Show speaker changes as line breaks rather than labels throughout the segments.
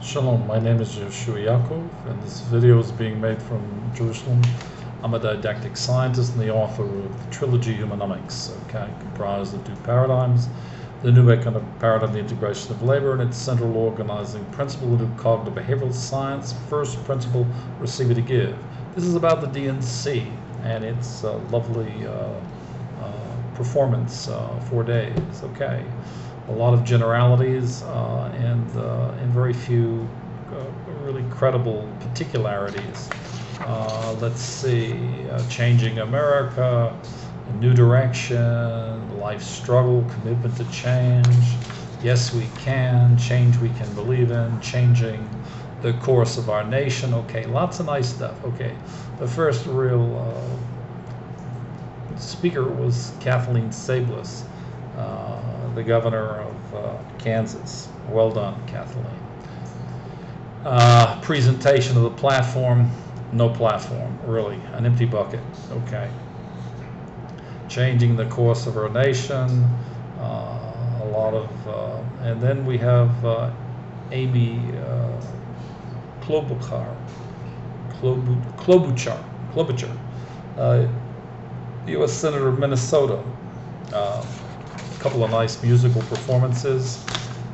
Shalom, my name is Yoshua Yaakov, and this video is being made from Jerusalem. I'm a didactic scientist and the author of the trilogy Humanomics, comprised of two paradigms. The new economic paradigm, the integration of labor, and its central organizing principle, the new cognitive behavioral science, first principle, receiver to give. This is about the DNC and its lovely performance, 4 days, A lot of generalities and very few really credible particularities. Let's see, changing America, a new direction, life struggle, commitment to change, yes we can, change we can believe in, changing the course of our nation. Lots of nice stuff. The first real speaker was Kathleen Sablis, the governor of Kansas. Well done, Kathleen. Presentation of the platform, no platform, really, an empty bucket. Changing the course of our nation, a lot of, and then we have Amy Klobuchar, U.S. Senator of Minnesota. A couple of nice musical performances,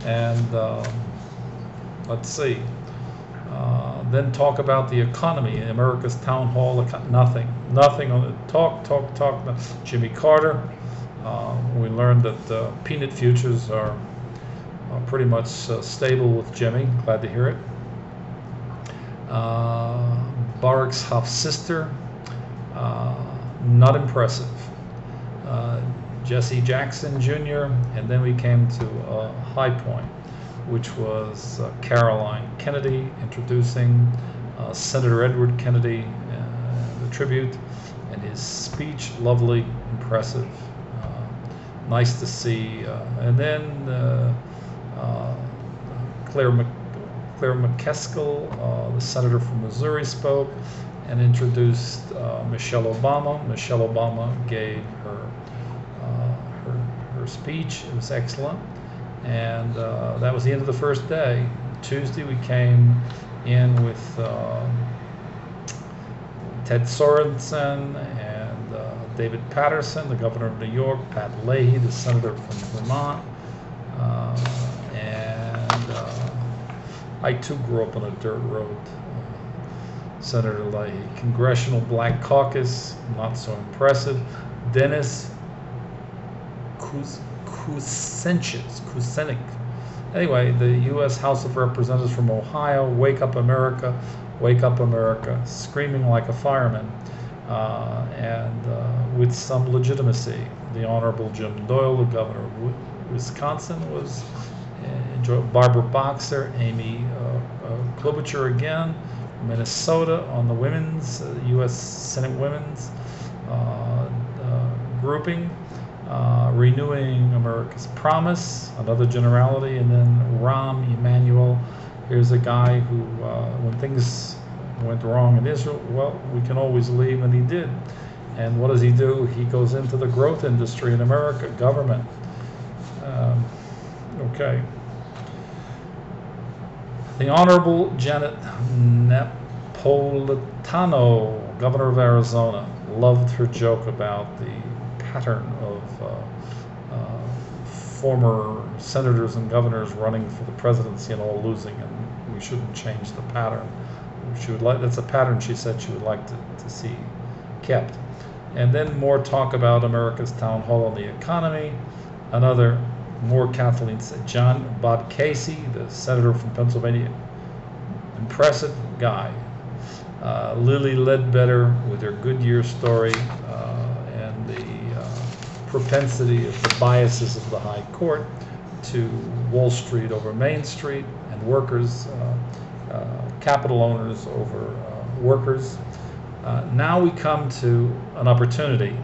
and let's see. Then talk about the economy. America's town hall. Nothing on it. Talk. Jimmy Carter. We learned that peanut futures are pretty much stable with Jimmy. Glad to hear it. Barack's half-sister. Not impressive. Jesse Jackson Jr., and then we came to a high point, which was Caroline Kennedy introducing Senator Edward Kennedy, the tribute, and his speech, lovely, impressive, nice to see. And then Claire McCaskill, the senator from Missouri, spoke and introduced Michelle Obama. Michelle Obama gave her speech. It was excellent, and that was the end of the first day. Tuesday we came in with Ted Sorensen and David Patterson, the governor of New York, Pat Leahy, the senator from Vermont, and I too grew up on a dirt road. Senator Leahy. Congressional Black Caucus, not so impressive. Dennis Kucinich. Anyway, the U.S. House of Representatives from Ohio, Wake Up America, screaming like a fireman, and with some legitimacy. The Honorable Jim Doyle, the governor of Wisconsin, was enjoyed. Barbara Boxer, Amy Klobuchar again, Minnesota on the women's, U.S. Senate women's grouping. Renewing America's Promise, another generality, and then Rahm Emanuel. Here's a guy who, when things went wrong in Israel, well, we can always leave, and he did. And what does he do? He goes into the growth industry in America, government. The Honorable Janet Napolitano, governor of Arizona, loved her joke about the pattern of former senators and governors running for the presidency and all losing, and we shouldn't change the pattern. That's a pattern she said she would like to see kept. And then more talk about America's town hall on the economy. More Kathleen said. Bob Casey, the senator from Pennsylvania, impressive guy. Lily Ledbetter with her Goodyear story, and the propensity of the biases of the High Court to Wall Street over Main Street, and workers, capital owners over workers. Now we come to an opportunity.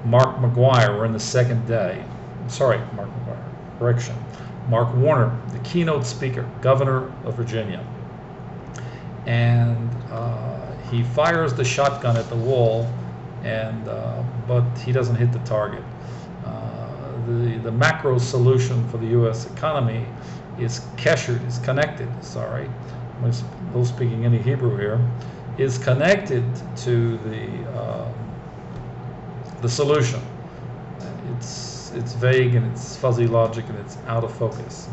Mark McGuire, we're in the second day. Mark Warner, the keynote speaker, governor of Virginia. And he fires the shotgun at the wall, but he doesn't hit the target. The macro solution for the U.S. economy is keshered, is connected, sorry, I'm still speaking any Hebrew here, is connected to the solution. It's vague and it's fuzzy logic and it's out of focus.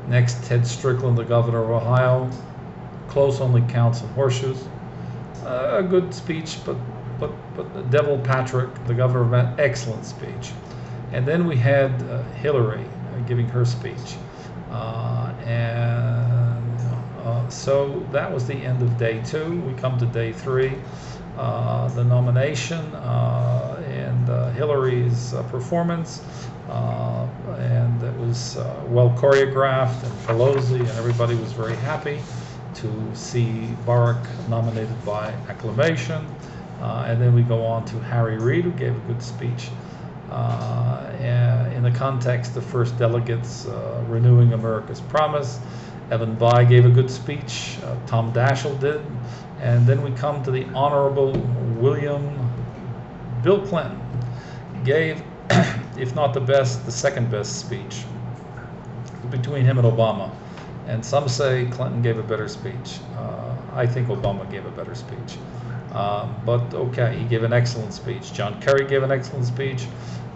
Next, Ted Strickland, the governor of Ohio, close only counts in horseshoes. A good speech, but Devil Patrick, the governor of Maine, excellent speech. And then we had Hillary giving her speech. So that was the end of day 2. We come to day 3, the nomination and Hillary's performance, and it was well choreographed, and Pelosi and everybody was very happy to see Barack nominated by acclamation. And then we go on to Harry Reid, who gave a good speech in the context of first delegates renewing America's promise. Evan Bayh gave a good speech. Tom Daschle did. And then we come to the Honorable Bill Clinton. He gave, if not the best, the second best speech between him and Obama. And some say Clinton gave a better speech. I think Obama gave a better speech. But okay, he gave an excellent speech. John Kerry gave an excellent speech.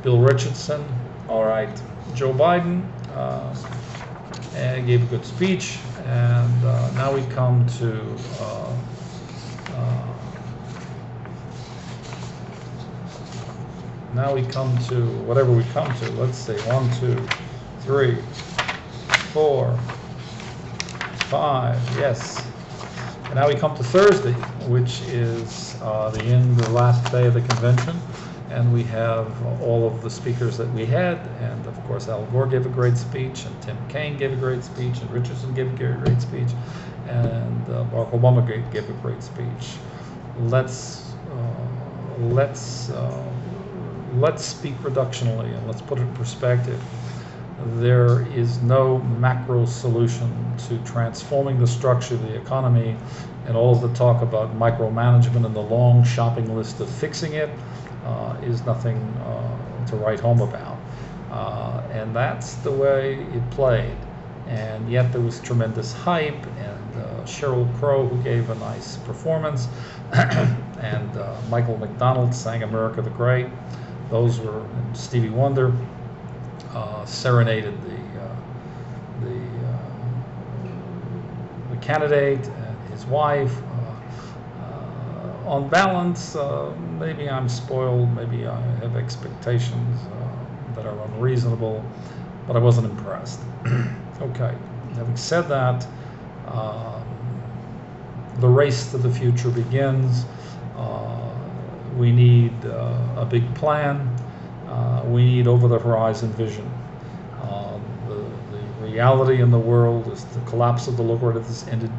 Bill Richardson, all right. Joe Biden and gave a good speech. And now we come to whatever we come to. Let's see, 1, 2, 3, 4, 5. Yes. And now we come to Thursday, which is the last day of the convention, and we have all of the speakers that we had, and of course Al Gore gave a great speech, and Tim Kaine gave a great speech, and Richardson gave a great speech, and Barack Obama gave a great speech. Let's speak reductionally, and let's put it in perspective. There is no macro solution to transforming the structure of the economy, and all of the talk about micromanagement and the long shopping list of fixing it is nothing to write home about. And that's the way it played. And yet there was tremendous hype, and Sheryl Crow, who gave a nice performance, and Michael McDonald sang America the Great. Those were, and Stevie Wonder serenaded the candidate and his wife. On balance, maybe I'm spoiled, maybe I have expectations that are unreasonable, but I wasn't impressed. Okay, having said that, the race to the future begins. We need a big plan. We need over-the-horizon vision. The reality in the world is the collapse of the locomotive has ended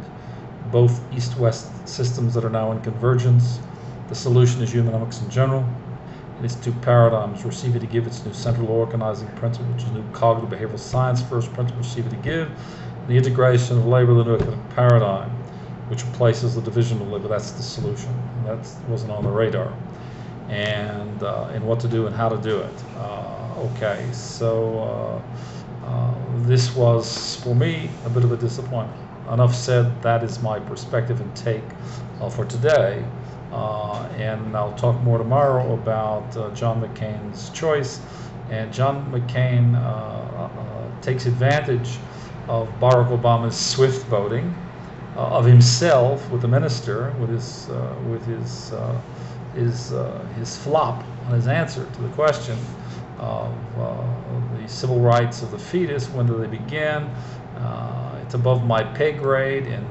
both east-west systems that are now in convergence. The solution is Humanomics in general. And its 2 paradigms, receive it to give, its new central organizing principle, which is new cognitive behavioral science, first principle, receive it to give, and the integration of labor, the new economic paradigm, which replaces the division of labor. That's the solution. That wasn't on the radar. And what to do and how to do it. Okay, so this was, for me, a bit of a disappointment. Enough said. That is my perspective and take for today. And I'll talk more tomorrow about John McCain's choice. And John McCain takes advantage of Barack Obama's swift voting, of himself with the minister, with his flop on his answer to the question of the civil rights of the fetus. When do they begin? It's above my pay grade, and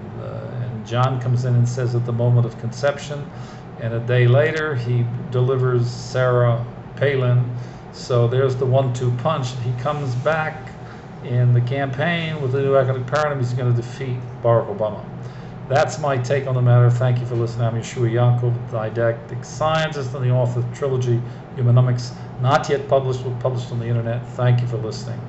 John comes in and says at the moment of conception, and a day later he delivers Sarah Palin. So there's the 1-2 punch. He comes back in the campaign with the new economic paradigm. He's going to defeat Barack Obama. That's my take on the matter. Thank you for listening. I'm Yeshua Yankov, didactic scientist and the author of the trilogy Humanomics, not yet published, but published on the internet. Thank you for listening.